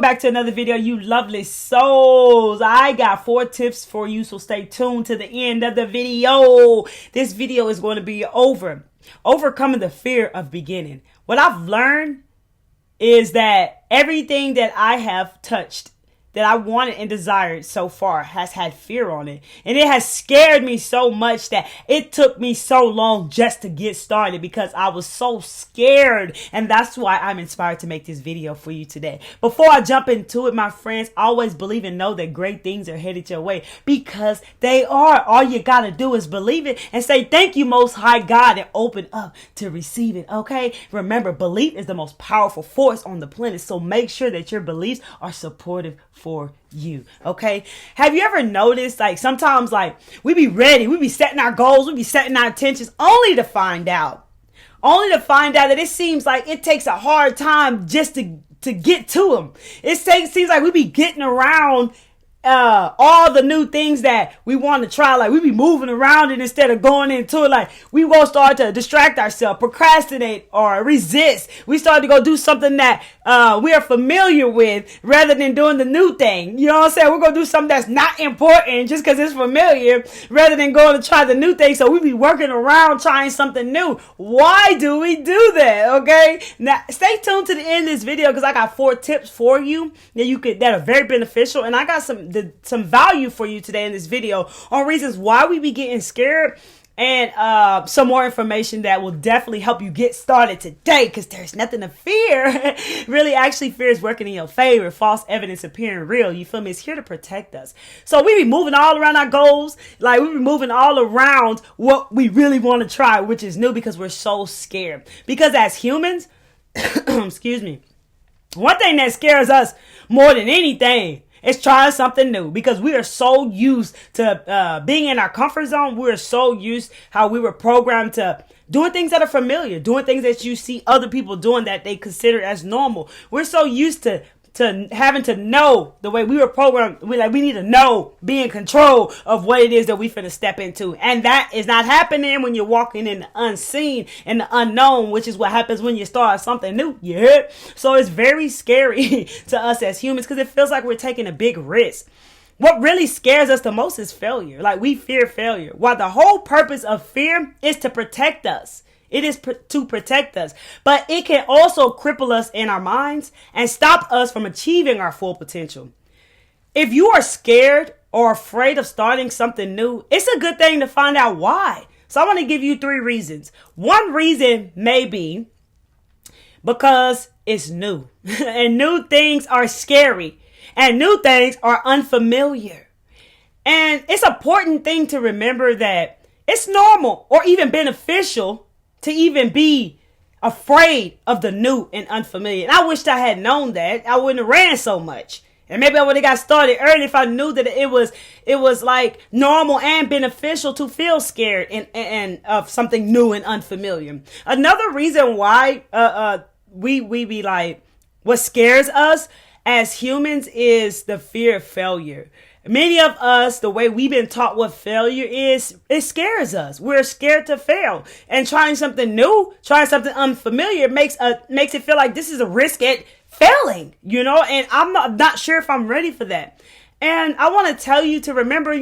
back to another video, you lovely souls. I got 4 tips for you, so stay tuned to the end of the video. This video is going to be overcoming the fear of beginning. What I've learned is that everything that I have touched, that I wanted and desired so far, has had fear on it. And it has scared me so much that it took me so long just to get started because I was so scared. And that's why I'm inspired to make this video for you today. Before I jump into it, my friends, always believe and know that great things are headed your way, because they are. All you gotta do is believe it and say, thank you, Most High God, and open up to receive it, okay? Remember, belief is the most powerful force on the planet, so make sure that your beliefs are supportive for you, okay? Have you ever noticed, like, sometimes, like, we be ready, we be setting our goals, we be setting our intentions, only to find out that it seems like it takes a hard time just to get to them. Seems like we be getting around all the new things that we want to try. Like, we be moving around it instead of going into it. Like, we won't start to distract ourselves, procrastinate, or resist. We start to go do something that we are familiar with rather than doing the new thing. You know what I'm saying? We're going to do something that's not important just because it's familiar rather than going to try the new thing. So we be working around trying something new. Why do we do that? Okay? Now, stay tuned to the end of this video because I got 4 tips for you that are very beneficial. And I got some value for you today in this video on reasons why we be getting scared, and some more information that will definitely help you get started today, because there's nothing to fear. Really, actually, fear is working in your favor. False evidence appearing real. You feel me? It's here to protect us. So we be moving all around our goals. Like, we be moving all around what we really want to try, which is new, because we're so scared. Because as humans, excuse me, one thing that scares us more than anything, it's trying something new, because we are so used to being in our comfort zone. We're so used how we were programmed to doing things that are familiar, doing things that you see other people doing that they consider as normal. We're so used to having to know the way we were programmed. We need to know, be in control of what it is that we finna step into. And that is not happening when you're walking in the unseen and the unknown, which is what happens when you start something new. Yeah. So it's very scary to us as humans, because it feels like we're taking a big risk. What really scares us the most is failure. Like, we fear failure, while the whole purpose of fear is to protect us. It is to protect us, but it can also cripple us in our minds and stop us from achieving our full potential. If you are scared or afraid of starting something new, it's a good thing to find out why. So I want to give you 3 reasons. One reason may be because it's new, and new things are scary, and new things are unfamiliar. And it's an important thing to remember that it's normal or even beneficial to even be afraid of the new and unfamiliar. And I wished I had known that. I wouldn't have ran so much. And maybe I would have got started early if I knew that it was like normal and beneficial to feel scared and of something new and unfamiliar. Another reason why we be like, what scares us as humans is the fear of failure. Many of us, the way we've been taught what failure is, it scares us. We're scared to fail. And trying something new, trying something unfamiliar makes it feel like this is a risk at failing, you know? And I'm not sure if I'm ready for that. And I want to tell you to remember,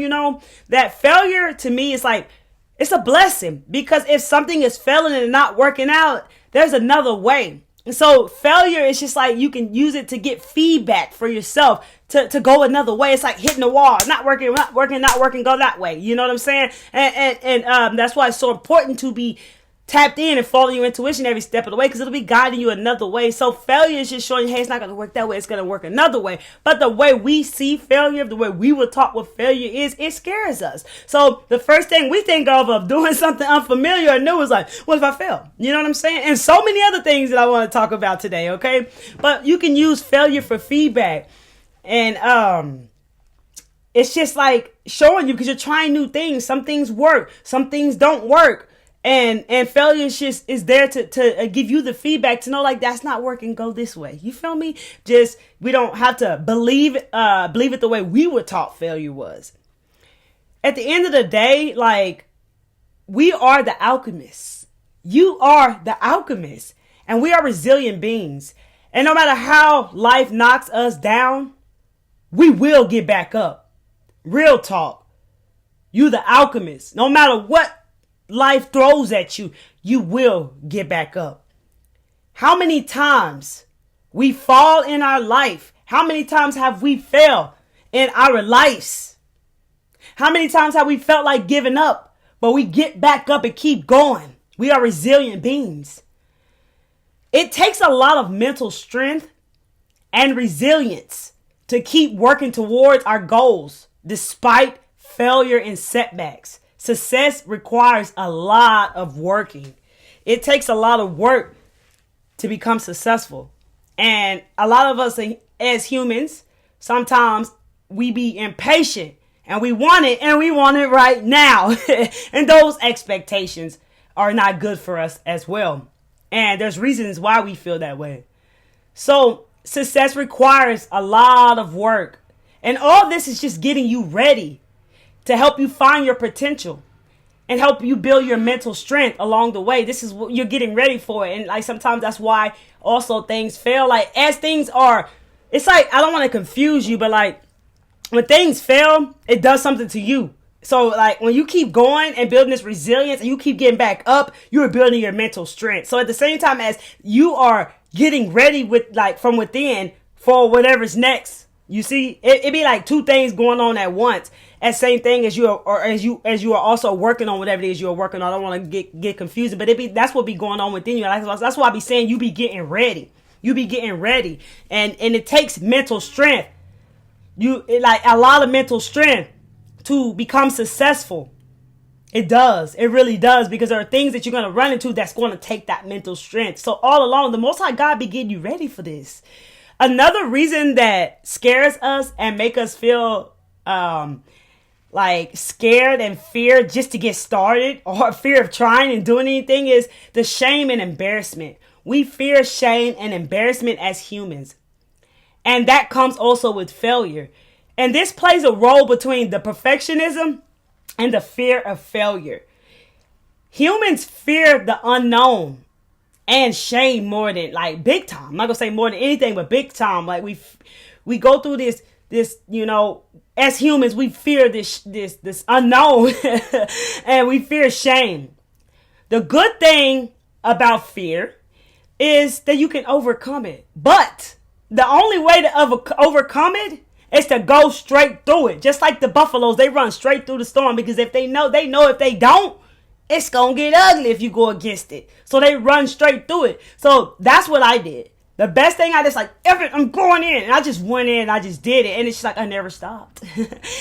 that failure to me is like, it's a blessing, because if something is failing and not working out, there's another way. And so failure is just like, you can use it to get feedback for yourself to go another way. It's like hitting the wall, not working, go that way. You know what I'm saying? And that's why it's so important to be tapped in and follow your intuition every step of the way, because it'll be guiding you another way. So failure is just showing you, hey, it's not going to work that way. It's going to work another way. But the way we see failure, the way we were taught what failure is, it scares us. So the first thing we think of doing something unfamiliar or new is like, what if I fail? You know what I'm saying? And so many other things that I want to talk about today, okay? But you can use failure for feedback. And it's just like showing you, because you're trying new things. Some things work, some things don't work. And failure is there to give you the feedback to know, like, that's not working, go this way. You feel me? Just, we don't have to believe it the way we were taught failure was. At the end of the day, like, we are the alchemists. You are the alchemist. And we are resilient beings. And no matter how life knocks us down, we will get back up. Real talk. You the alchemist. No matter what life throws at you, you will get back up. How many times we fall in our life? How many times have we failed in our lives? How many times have we felt like giving up, but we get back up and keep going? We are resilient beings. It takes a lot of mental strength and resilience to keep working towards our goals despite failure and setbacks. Success requires a lot of working. It takes a lot of work to become successful. And a lot of us as humans, sometimes we be impatient and we want it right now. And those expectations are not good for us as well. And there's reasons why we feel that way. So success requires a lot of work. And all this is just getting you ready to help you find your potential and help you build your mental strength along the way. This is what you're getting ready for. And like sometimes that's why also things fail. Like as things are, it's like, I don't want to confuse you, but like when things fail, it does something to you. So like when you keep going and building this resilience and you keep getting back up, you're building your mental strength. So at the same time as you are getting ready with like from within for whatever's next, you see, it be like two things going on at once. As same thing as you are, or as you are also working on whatever it is you're working on. I don't want to get confused, but that's what be going on within you. That's why I be saying you be getting ready. You be getting ready, and it takes mental strength. Like a lot of mental strength to become successful. It does. It really does, because there are things that you're going to run into that's going to take that mental strength. So all along, the Most High God be getting you ready for this. Another reason that scares us and make us feel like scared and fear just to get started, or fear of trying and doing anything, is the shame and embarrassment. We fear shame and embarrassment as humans. And that comes also with failure. And this plays a role between the perfectionism and the fear of failure. Humans fear the unknown and shame more than, like, big time. I'm not gonna say more than anything, but big time. Like we go through this, you know, as humans, we fear this unknown and we fear shame. The good thing about fear is that you can overcome it. But the only way to overcome it is to go straight through it. Just like the buffaloes, they run straight through the storm, because if they know if they don't, it's going to get ugly if you go against it. So they run straight through it. So that's what I did. The best thing, I just like, I'm going in. And I just went in and I just did it. And it's just like, I never stopped.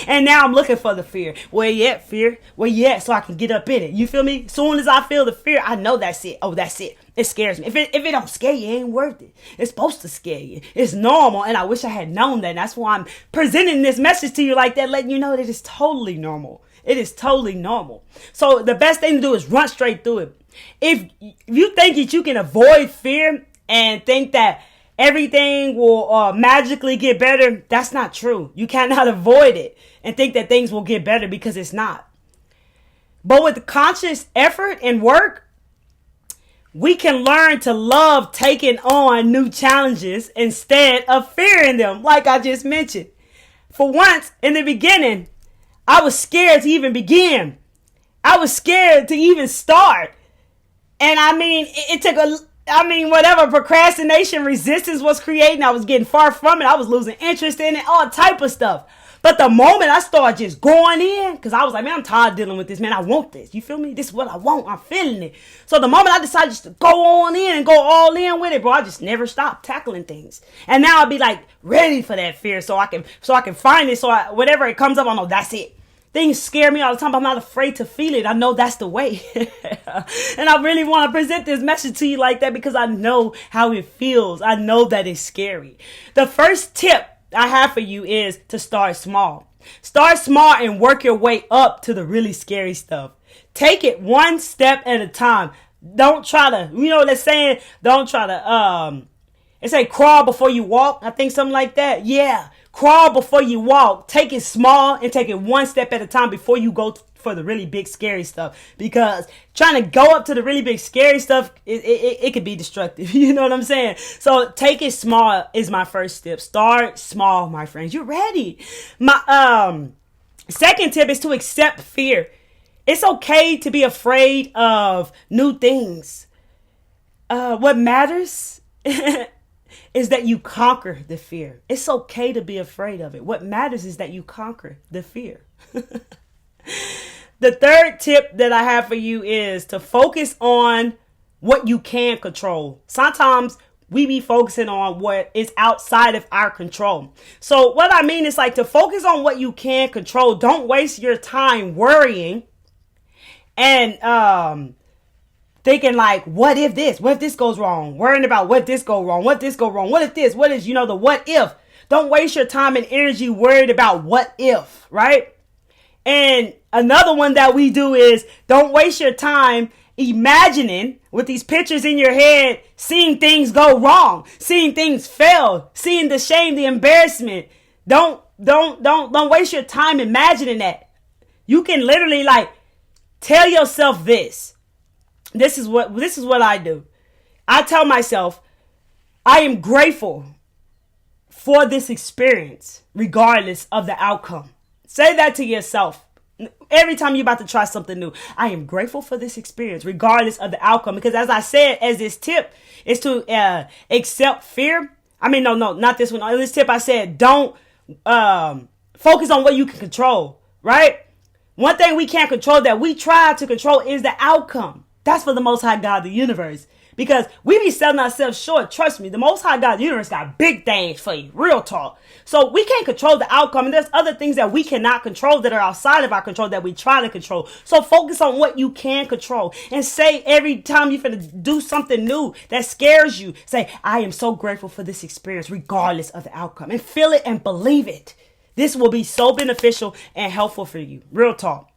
And now I'm looking for the fear. Where you at, fear? Where you at, so I can get up in it? You feel me? As soon as I feel the fear, I know that's it. Oh, that's it. It scares me. If it don't scare you, it ain't worth it. It's supposed to scare you. It's normal. And I wish I had known that. And that's why I'm presenting this message to you like that, letting you know that it's totally normal. It is totally normal. So the best thing to do is run straight through it. If you think that you can avoid fear and think that everything will magically get better, that's not true. You cannot avoid it and think that things will get better, because it's not. But with conscious effort and work, we can learn to love taking on new challenges instead of fearing them, like I just mentioned. For once, in the beginning, I was scared to even begin. I was scared to even start. And I mean, it took whatever procrastination resistance was creating, I was getting far from it. I was losing interest in it, all type of stuff. But the moment I started just going in, because I was like, man, I'm tired of dealing with this, man. I want this. You feel me? This is what I want. I'm feeling it. So the moment I decided just to go on in and go all in with it, bro, I just never stopped tackling things. And now I'll be like ready for that fear, so I can find it. So whatever it comes up, I know that's it. Things scare me all the time, but I'm not afraid to feel it. I know that's the way. And I really want to present this message to you like that, because I know how it feels. I know that it's scary. The first tip I have for you is to start small. Start small and work your way up to the really scary stuff. Take it one step at a time. Don't try to, let's say, don't try to, it's like crawl before you walk. I think something like that. Yeah. Crawl before you walk. Take it small and take it one step at a time before you go for the really big scary stuff, because trying to go up to the really big scary stuff, it could be destructive. You know what I'm saying? So take it small is my first step. Start small, my friends. You're ready. My second tip is to accept fear. It's okay to be afraid of new things. What matters is that you conquer the fear. It's okay to be afraid of it. What matters is that you conquer the fear. The third tip that I have for you is to focus on what you can control. Sometimes we be focusing on what is outside of our control. So what I mean is, like, to focus on what you can control. Don't waste your time worrying and thinking like, what if this goes wrong? Worrying about what this go wrong, what this go wrong, what if this, what is, the what if. Don't waste your time and energy worried about what if, right? And another one that we do is, don't waste your time imagining with these pictures in your head, seeing things go wrong, seeing things fail, seeing the shame, the embarrassment. Don't waste your time imagining that. You can literally, like, tell yourself this. This is what I do. I tell myself, I am grateful for this experience, regardless of the outcome. Say that to yourself. Every time you're about to try something new, I am grateful for this experience, regardless of the outcome. Because as I said, as this tip is to accept fear. I mean, no, not this one. On this tip, I said, don't focus on what you can control, right? One thing we can't control that we try to control is the outcome. That's for the Most High God, the universe. Because we be selling ourselves short. Trust me, the Most High God, the universe, got big things for you. Real talk. So we can't control the outcome. And there's other things that we cannot control that are outside of our control that we try to control. So focus on what you can control. And say every time you're going to do something new that scares you, say, I am so grateful for this experience, regardless of the outcome. And feel it and believe it. This will be so beneficial and helpful for you. Real talk.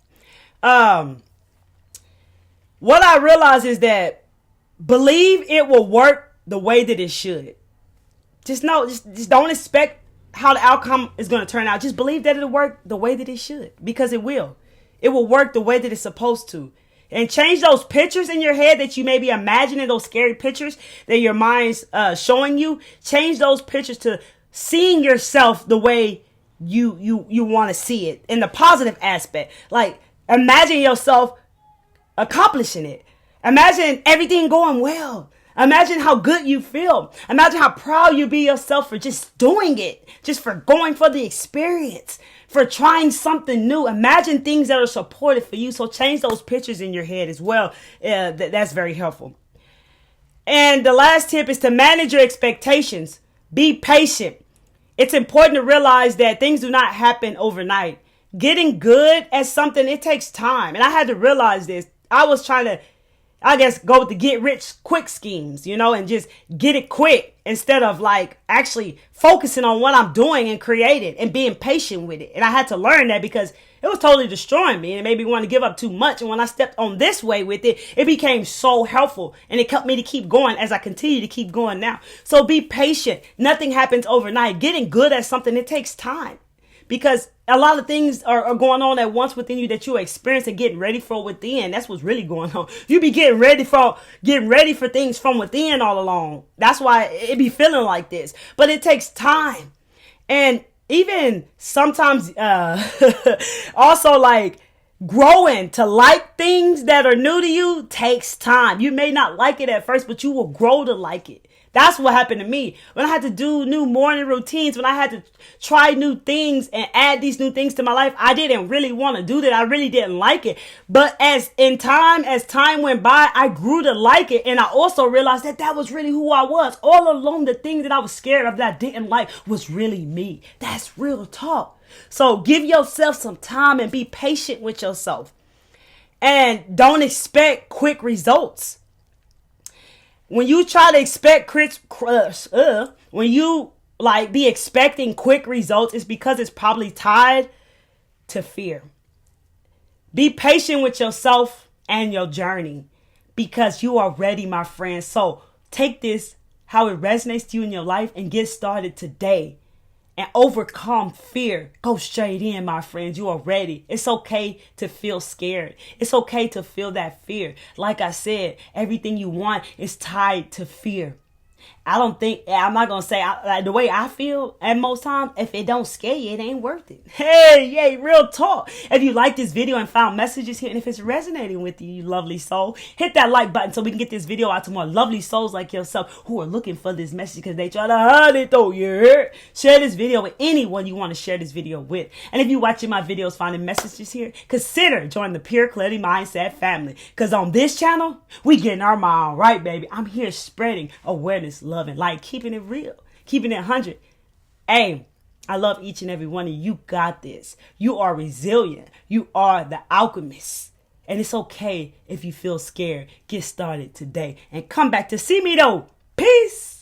What I realize is that believe it will work the way that it should. Just don't expect how the outcome is going to turn out. Just believe that it'll work the way that it should, because it will. It will work the way that it's supposed to. And change those pictures in your head that you may be imagining, those scary pictures that your mind's showing you. Change those pictures to seeing yourself the way you want to see it, in the positive aspect. Like, imagine yourself accomplishing it. Imagine everything going well. Imagine how good you feel. Imagine how proud you be yourself for just doing it, just for going for the experience, for trying something new. Imagine things that are supportive for you. So change those pictures in your head as well. That's very helpful. And the last tip is to manage your expectations. Be patient. It's important to realize that things do not happen overnight. Getting good at something, it takes time. And I had to realize this. I was trying to, I guess, go with the get rich quick schemes, and just get it quick instead of like actually focusing on what I'm doing and creating and being patient with it. And I had to learn that because it was totally destroying me and it made me want to give up too much. And when I stepped on this way with it, it became so helpful and it helped me to keep going as I continue to keep going now. So be patient. Nothing happens overnight. Getting good at something, it takes time. Because a lot of things are going on at once within you that you experience and getting ready for within. That's what's really going on. You be getting ready for things from within all along. That's why it be feeling like this. But it takes time. And even sometimes also like growing to like things that are new to you takes time. You may not like it at first, but you will grow to like it. That's what happened to me. When I had to do new morning routines, when I had to try new things and add these new things to my life, I didn't really want to do that. I really didn't like it. But as time went by, I grew to like it. And I also realized that was really who I was. All along, the thing that I was scared of that I didn't like was really me. That's real talk. So give yourself some time and be patient with yourself. And don't expect quick results. When you try to expect when you like be expecting quick results, it's because it's probably tied to fear. Be patient with yourself and your journey because you are ready, my friend. So take this, how it resonates to you in your life, and get started today. and overcome fear. Go straight in, my friends. You are ready. It's okay to feel scared. It's okay to feel that fear. Like I said, everything you want is tied to fear. I'm not going to say like the way I feel at most times, if it don't scare you, it ain't worth it. Hey, yay, real talk. If you like this video and found messages here, and if it's resonating with you, you lovely soul, hit that like button so we can get this video out to more lovely souls like yourself who are looking for this message because they try to hide it though, you heard? Share this video with anyone you want to share this video with. And if you're watching my videos finding messages here, consider joining the Pure Clarity Mindset family. Because on this channel, we getting our mind right, baby. I'm here spreading awareness, love, and light, keeping it real, keeping it 100. Hey, I love each and every one of you. You got this. You are resilient. You are the alchemist. And it's okay if you feel scared. Get started today and come back to see me though. Peace.